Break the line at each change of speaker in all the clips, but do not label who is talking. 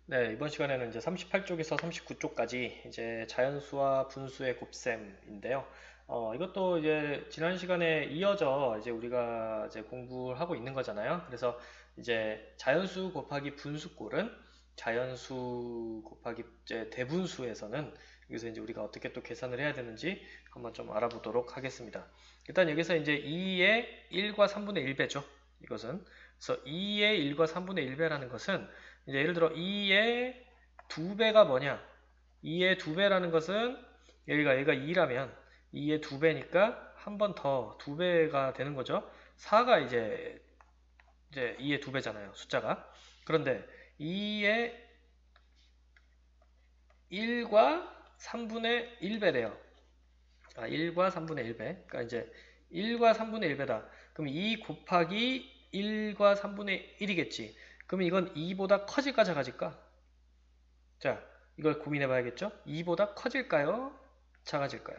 네, 이번 시간에는 이제 38쪽에서 39쪽까지 이제 자연수와 분수의 곱셈인데요. 이것도 이제 지난 시간에 이어져 이제 우리가 이제 공부를 하고 있는 거잖아요. 그래서 이제 자연수 곱하기 분수꼴은 자연수 곱하기 이제 대분수에서는 여기서 이제 우리가 어떻게 또 계산을 해야 되는지 한번 좀 알아보도록 하겠습니다. 일단 여기서 이제 2의 1과 3분의 1배죠. 이것은. 그래서 2의 1과 3분의 1배라는 것은 이제 예를 들어 2의 2배가 뭐냐? 2의 2배라는 것은 얘가 2라면 2의 2배니까 한 번 더 2배가 되는 거죠. 4가 이제 2의 2배잖아요. 숫자가. 그런데 2의 1과 3분의 1배래요. 1과 3분의 1배. 그러니까 이제 1과 3분의 1배다. 그럼 2 곱하기 1과 3분의 1이겠지. 그러면 이건 2보다 커질까 작아질까? 자, 이걸 고민해 봐야겠죠? 2보다 커질까요? 작아질까요?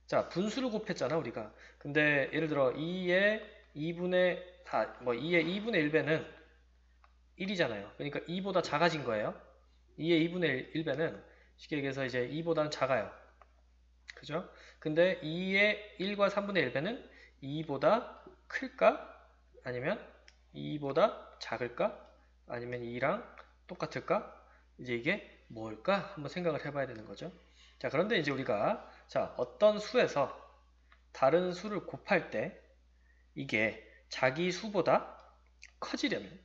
자, 분수를 곱했잖아, 우리가. 근데 예를 들어 2의 2분의 2분의 1배는 1이잖아요. 그러니까 2보다 작아진 거예요. 2의 2분의 1배는 쉽게 얘기해서 이제 2보다는 작아요. 그죠? 근데 2의 1과 3분의 1배는 2보다 클까? 아니면 2보다 작을까? 아니면 2랑 똑같을까? 이제 이게 뭘까? 한번 생각을 해봐야 되는 거죠. 자, 그런데 이제 우리가 어떤 수에서 다른 수를 곱할 때 이게 자기 수보다 커지려면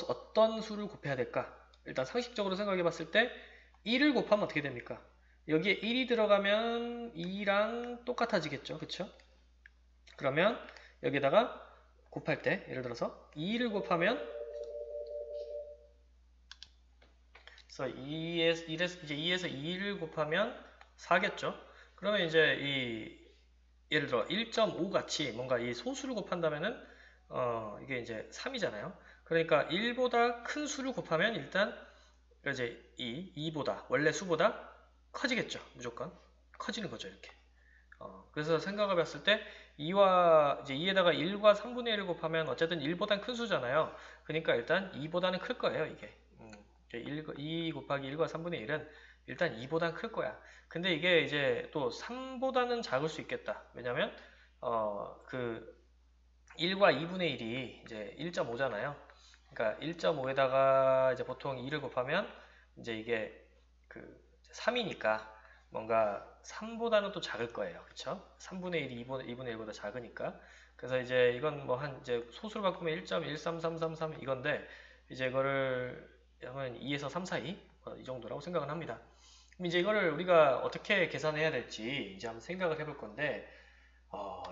어떤 수를 곱해야 될까? 일단 상식적으로 생각해 봤을 때 1을 곱하면 어떻게 됩니까? 여기에 1이 들어가면 2랑 똑같아지겠죠. 그쵸? 그러면 여기다가 곱할 때 예를 들어서 2를 곱하면 그래서 2에서 2를 곱하면 4겠죠. 그러면 이제 예를 들어 1.5 같이 뭔가 이 소수를 곱한다면은 이게 이제 3이잖아요. 그러니까 1보다 큰 수를 곱하면 일단 이제 2보다 원래 수보다 커지겠죠. 무조건 커지는 거죠, 이렇게. 그래서 생각해 봤을 때 2에다가 1과 3분의 1을 곱하면 어쨌든 1보단 큰 수잖아요. 그러니까 일단 2보다는 클 거예요, 이게. 2 곱하기 1과 3분의 1은 일단 2보단 클 거야. 근데 이게 이제 또 3보다는 작을 수 있겠다. 왜냐면 그 1과 2분의 1이 이제 1.5잖아요. 그러니까 1.5에다가 이제 보통 2를 곱하면 이제 이게 그 3이니까 뭔가 3보다는 또 작을 거예요. 그쵸? 3분의 1이 2분의 1보다 작으니까. 그래서 이제 이건 뭐 한 이제 소수로 바꾸면 1.13333 이건데 이제 이거를 하면 2에서 3 사이 이 정도라고 생각은 합니다. 그럼 이제 이거를 우리가 어떻게 계산해야 될지 이제 한번 생각을 해볼 건데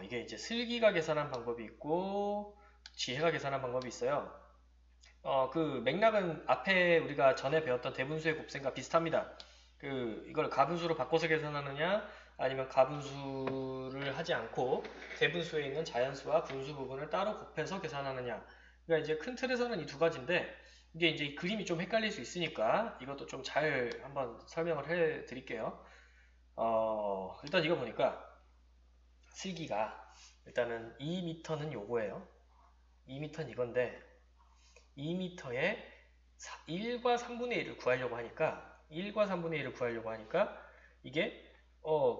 이게 이제 슬기가 계산한 방법이 있고 지혜가 계산한 방법이 있어요. 그 맥락은 앞에 우리가 전에 배웠던 대분수의 곱셈과 비슷합니다. 이걸 가분수로 바꿔서 계산하느냐, 아니면 가분수를 하지 않고 대분수에 있는 자연수와 분수 부분을 따로 곱해서 계산하느냐. 그러니까 이제 큰 틀에서는 이 두 가지인데, 이게 이제 그림이 좀 헷갈릴 수 있으니까 이것도 좀 잘 한번 설명을 해 드릴게요. 일단 이거 보니까 슬기가 일단은 2m는 요거예요. 2m는 이건데, 2m에 1과 3분의 1을 구하려고 하니까 이게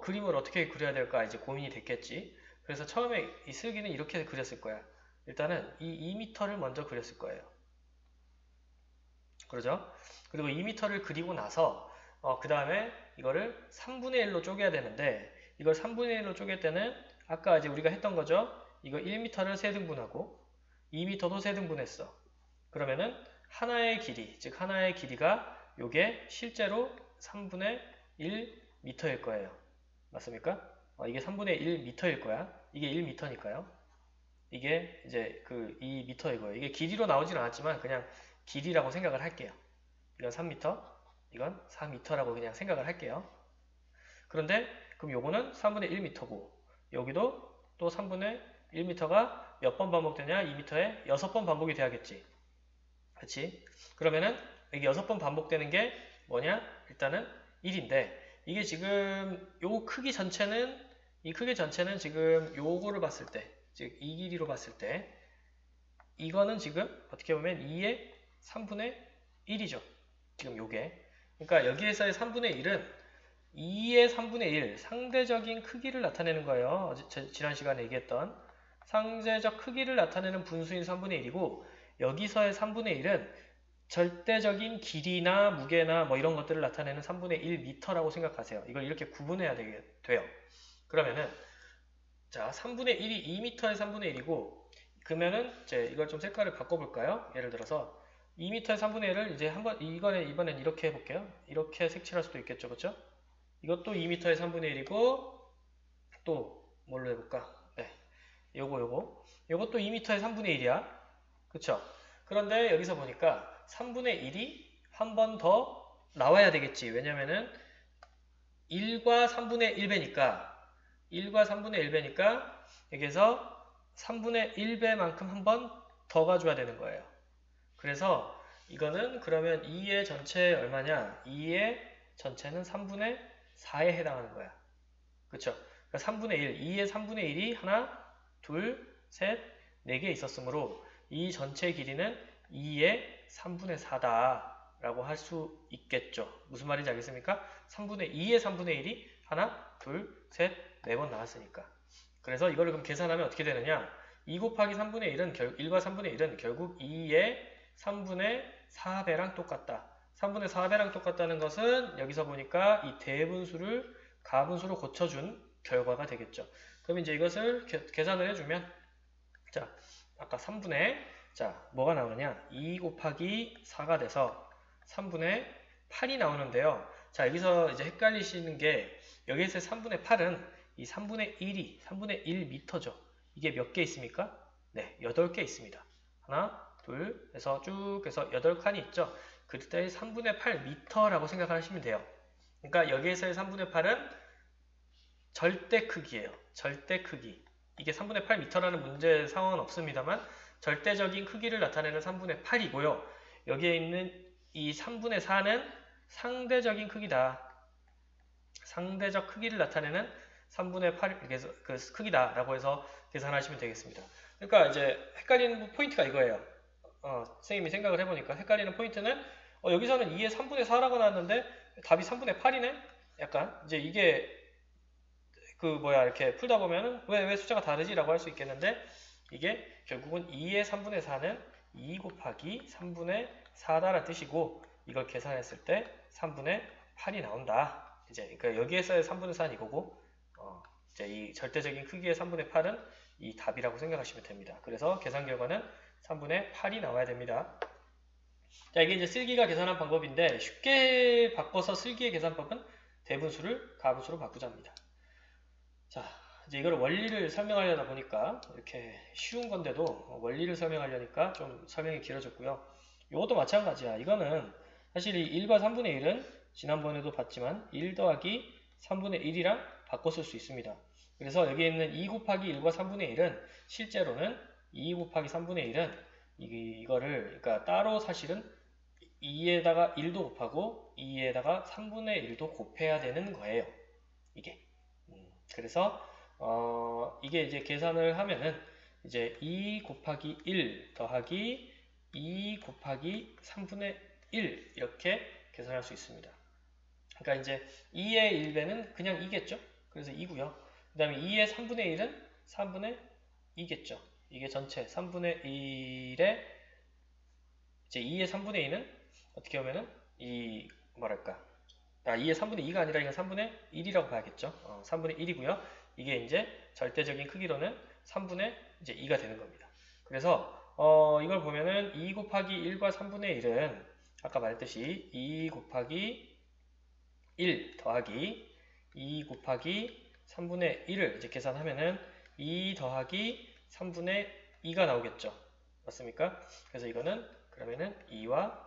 그림을 어떻게 그려야 될까 이제 고민이 됐겠지. 그래서 처음에 이 슬기는 이렇게 그렸을 거야. 일단은 이 2m를 먼저 그렸을 거예요. 그러죠? 그리고 2m를 그리고 나서 그 다음에 이거를 3분의 1로 쪼개야 되는데 이걸 3분의 1로 쪼갤 때는 아까 이제 우리가 했던 거죠. 이거 1m를 세등분하고 2m도 세등분했어. 그러면은 하나의 길이, 즉 하나의 길이가 요게 실제로 3분의 1m일 거예요. 맞습니까? 이게 3분의 1m일 거야. 이게 1m니까요. 이게 이제 그 2m 이거예요. 이게 길이로 나오진 않았지만 그냥 길이라고 생각을 할게요. 이건 3m, 이건 4m라고 그냥 생각을 할게요. 그런데 그럼 요거는 3분의 1m고 여기도 또 3분의 1m가 몇 번 반복되냐? 2m에 6번 반복이 돼야겠지. 그치? 그러면은 여기 6번 반복되는 게 뭐냐? 일단은 1인데 이게 지금 이 크기 전체는 지금 요거를 봤을 때, 즉 이 길이로 봤을 때 이거는 지금 어떻게 보면 2의 3분의 1이죠. 지금 요게. 그러니까 여기에서의 3분의 1은 2의 3분의 1, 상대적인 크기를 나타내는 거예요. 지난 시간에 얘기했던 상대적 크기를 나타내는 분수인 3분의 1이고, 여기서의 3분의 1은 절대적인 길이나 무게나 뭐 이런 것들을 나타내는 3분의 1m라고 생각하세요. 이걸 이렇게 구분해야 돼요. 그러면은 자, 3분의 1이 2m의 3분의 1이고, 그러면은 이제 이걸 좀 색깔을 바꿔볼까요? 예를 들어서 2m의 3분의 1을 이제 이번엔 이렇게 해볼게요. 이렇게 색칠할 수도 있겠죠, 그렇죠? 이것도 2m의 3분의 1이고, 또 뭘로 해볼까? 네, 요것도 2m의 3분의 1이야. 그쵸? 그런데 여기서 보니까 3분의 1이 한 번 더 나와야 되겠지. 왜냐면은 1과 3분의 1배니까 여기서 3분의 1배만큼 한 번 더 가져야 되는 거예요. 그래서 이거는 그러면 2의 전체 얼마냐? 2의 전체는 3분의 4에 해당하는 거야. 그쵸? 그러니까 3분의 1, 2의 3분의 1이 하나, 둘, 셋, 4개 있었으므로 이 전체 길이는 2의 3분의 4다 라고 할 수 있겠죠. 무슨 말인지 알겠습니까? 2의 3분의 1이 하나, 둘, 셋, 4번 나왔으니까. 그래서 이거를 그럼 계산하면 어떻게 되느냐? 2 곱하기 3분의 1은 1과 3분의 1은 결국 2의 3분의 4배랑 똑같다. 3분의 4배랑 똑같다는 것은 여기서 보니까 이 대분수를 가분수로 고쳐준 결과가 되겠죠. 그럼 이제 이것을 계산을 해주면, 자, 아까 3분의, 자, 뭐가 나오느냐? 2 곱하기 4가 돼서 3분의 8이 나오는데요. 자, 여기서 이제 헷갈리시는 게, 여기에서 3분의 8은 이 3분의 3분의 1m죠. 이게 몇 개 있습니까? 네, 8개 있습니다. 하나, 둘, 해서 쭉 해서 8칸이 있죠. 그때 3분의 8m라고 생각하시면 돼요. 그러니까 여기에서의 3분의 8은 절대 크기예요. 절대 크기. 이게 3분의 8m라는 문제 상황은 없습니다만 절대적인 크기를 나타내는 3분의 8이고요. 여기에 있는 이 3분의 4는 상대적인 크기다. 상대적 크기를 나타내는 3분의 8 그 크기다라고 해서 계산하시면 되겠습니다. 그러니까 이제 헷갈리는 포인트가 이거예요. 선생님이 생각을 해보니까 헷갈리는 포인트는 여기서는 2의 3분의 4라고 나왔는데 답이 3분의 8이네? 약간 이제 이게 이렇게 풀다 보면은 왜 숫자가 다르지? 라고 할 수 있겠는데 이게 결국은 2의 3분의 4는 2 곱하기 3분의 4다라는 뜻이고 이걸 계산했을 때 3분의 8이 나온다. 이제 그러니까 여기에서의 3분의 4는 이거고 이제 이 절대적인 크기의 3분의 8은 이 답이라고 생각하시면 됩니다. 그래서 계산 결과는 3분의 8이 나와야 됩니다. 자, 이게 이제 쓸기가 계산한 방법인데 쉽게 바꿔서 쓸기의 계산법은 대분수를 가분수로 바꾸자입니다. 자, 이제 이걸 원리를 설명하려다 보니까 이렇게 쉬운 건데도 원리를 설명하려니까 좀 설명이 길어졌고요. 이것도 마찬가지야. 이거는 사실 이 1과 3분의 1은 지난번에도 봤지만 1 더하기 3분의 1이랑 바꿔 쓸 수 있습니다. 그래서 여기 있는 2 곱하기 1과 3분의 1은 실제로는 2 곱하기 3분의 1은 이거를 그러니까 따로 사실은 2에다가 1도 곱하고 2에다가 3분의 1도 곱해야 되는 거예요. 이게. 그래서 이게 이제 계산을 하면은 이제 2 곱하기 1 더하기 2 곱하기 3분의 1 이렇게 계산할 수 있습니다. 그러니까 이제 2의 1배는 그냥 2겠죠? 그래서 2고요. 그 다음에 2의 3분의 1은 3분의 2겠죠. 이게 전체 3분의 1에 이제 2의 3분의 2는 어떻게 보면은 뭐랄까 2의 3분의 2가 아니라 이건 3분의 1이라고 봐야겠죠. 3분의 1이고요. 이게 이제 절대적인 크기로는 3분의 이제 2가 되는 겁니다. 그래서 이걸 보면은 2 곱하기 1과 3분의 1은 아까 말했듯이 2 곱하기 1 더하기 2 곱하기 3분의 1을 이제 계산하면은 2 더하기 3분의 2가 나오겠죠. 맞습니까? 그래서 이거는 그러면은 2와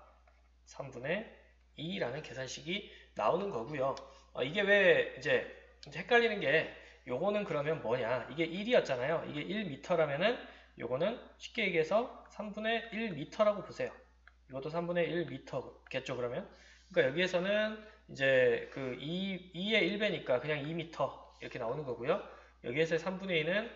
3분의 2라는 계산식이 나오는 거고요. 이게 왜 이제 헷갈리는 게 요거는 그러면 뭐냐? 이게 1이었잖아요. 이게 1m라면은 요거는 쉽게 얘기해서 3분의 1m라고 보세요. 이것도 3분의 1m겠죠, 그러면? 그러니까 여기에서는 이제 그 2의 1배니까 그냥 2m 이렇게 나오는 거고요. 여기에서의 3분의 2는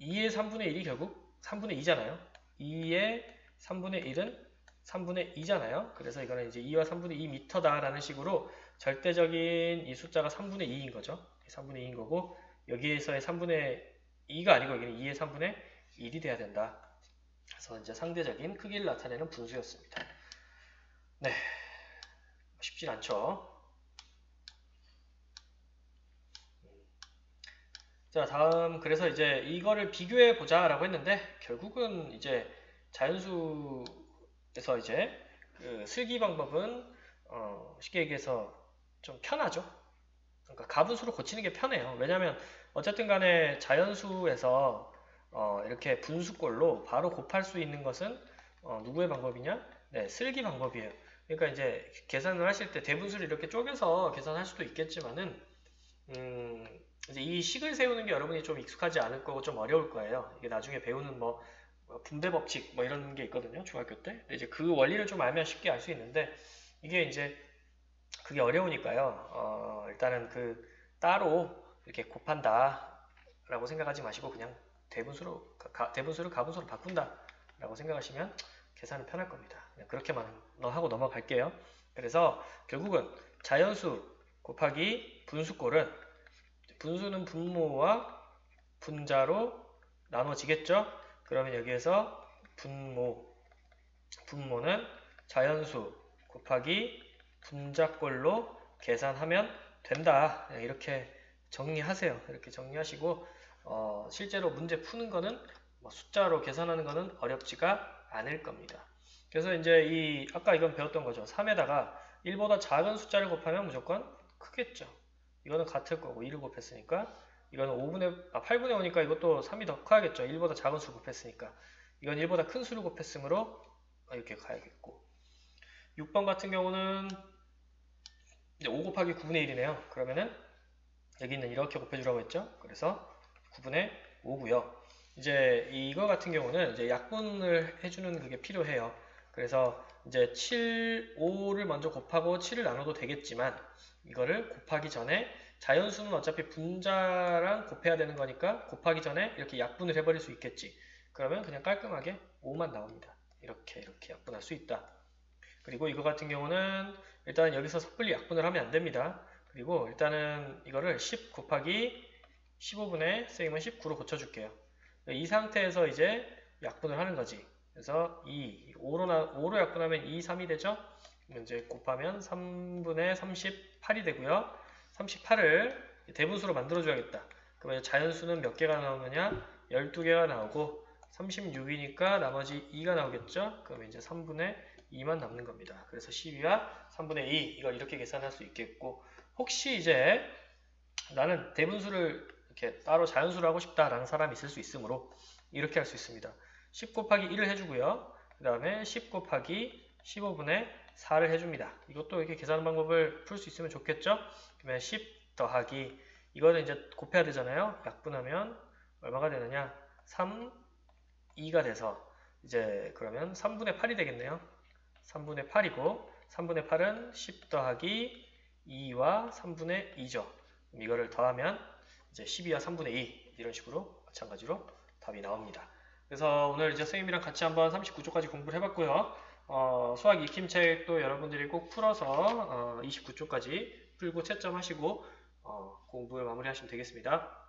2의 3분의 1이 결국 3분의 2잖아요. 2의 3분의 1은 3분의 2잖아요. 그래서 이거는 이제 2와 3분의 2 미터다라는 식으로 절대적인 이 숫자가 3분의 2인 거죠. 3분의 2인 거고 여기에서의 3분의 2가 아니고 여기는 2의 3분의 1이 돼야 된다. 그래서 이제 상대적인 크기를 나타내는 분수였습니다. 네, 쉽진 않죠. 자, 다음 그래서 이제 이거를 비교해 보자라고 했는데 결국은 이제 자연수에서 이제 그 슬기 방법은 쉽게 얘기해서 좀 편하죠. 그러니까 가분수로 고치는 게 편해요. 왜냐하면 어쨌든 간에 자연수에서 이렇게 분수꼴로 바로 곱할 수 있는 것은 누구의 방법이냐? 네, 슬기 방법이에요. 그러니까 이제 계산을 하실 때 대분수를 이렇게 쪼개서 계산할 수도 있겠지만은 이제 이 식을 세우는 게 여러분이 좀 익숙하지 않을 거고 좀 어려울 거예요. 이게 나중에 배우는 뭐 분배 법칙 뭐 이런 게 있거든요. 중학교 때. 근데 이제 그 원리를 좀 알면 쉽게 알 수 있는데 이게 이제 그게 어려우니까요. 일단은 그 따로 이렇게 곱한다라고 생각하지 마시고 그냥 대분수를 가분수로 바꾼다라고 생각하시면 계산은 편할 겁니다. 그냥 그렇게만 하고 넘어갈게요. 그래서 결국은 자연수 곱하기 분수꼴은 분수는 분모와 분자로 나눠지겠죠? 그러면 여기에서 분모는 자연수 곱하기 분자꼴로 계산하면 된다. 이렇게 정리하세요. 이렇게 정리하시고 실제로 문제 푸는 거는 숫자로 계산하는 거는 어렵지가 않을 겁니다. 그래서 이제 아까 이건 배웠던 거죠. 3에다가 1보다 작은 숫자를 곱하면 무조건 크겠죠. 이거는 같을 거고 1을 곱했으니까 이거는 8분의 5니까 이것도 3이 더 커야겠죠. 1보다 작은 수를 곱했으니까 이건 1보다 큰 수를 곱했으므로 이렇게 가야겠고 6번 같은 경우는 이제 5 곱하기 9분의 1이네요. 그러면은 여기는 이렇게 곱해주라고 했죠. 그래서 9분의 5고요. 이제 이거 같은 경우는 이제 약분을 해주는 그게 필요해요. 그래서 이제 5를 먼저 곱하고 7을 나눠도 되겠지만 이거를 곱하기 전에 자연수는 어차피 분자랑 곱해야 되는 거니까 곱하기 전에 이렇게 약분을 해버릴 수 있겠지. 그러면 그냥 깔끔하게 5만 나옵니다. 이렇게 약분할 수 있다. 그리고 이거 같은 경우는 일단 여기서 섣불리 약분을 하면 안 됩니다. 그리고 일단은 이거를 10 곱하기 15분의 쌤은 19로 고쳐줄게요. 이 상태에서 이제 약분을 하는 거지. 그래서 5로 약분하면 2, 3이 되죠? 이제 곱하면 3분의 38이 되고요. 38을 대분수로 만들어줘야겠다. 그러면 자연수는 몇 개가 나오느냐? 12개가 나오고 36이니까 나머지 2가 나오겠죠? 그러면 이제 3분의 2만 남는 겁니다. 그래서 12와 3분의 2 이걸 이렇게 계산할 수 있겠고 혹시 이제 나는 대분수를 이렇게 따로 자연수로 하고 싶다라는 사람이 있을 수 있으므로 이렇게 할 수 있습니다. 10 곱하기 1을 해주고요. 그 다음에 10 곱하기 15분의 4를 해줍니다. 이것도 이렇게 계산 방법을 풀 수 있으면 좋겠죠? 그러면 10 더하기 이거는 이제 곱해야 되잖아요. 약분하면 얼마가 되느냐? 3, 2가 돼서 이제 그러면 3분의 8이 되겠네요. 3분의 8이고 3분의 8은 10 더하기 2와 3분의 2죠. 이거를 더하면 이제 12와 3분의 2 이런 식으로 마찬가지로 답이 나옵니다. 그래서 오늘 이제 선생님이랑 같이 한번 39쪽까지 공부를 해봤고요. 수학 익힘책도 여러분들이 꼭 풀어서 29쪽까지 풀고 채점하시고 공부를 마무리하시면 되겠습니다.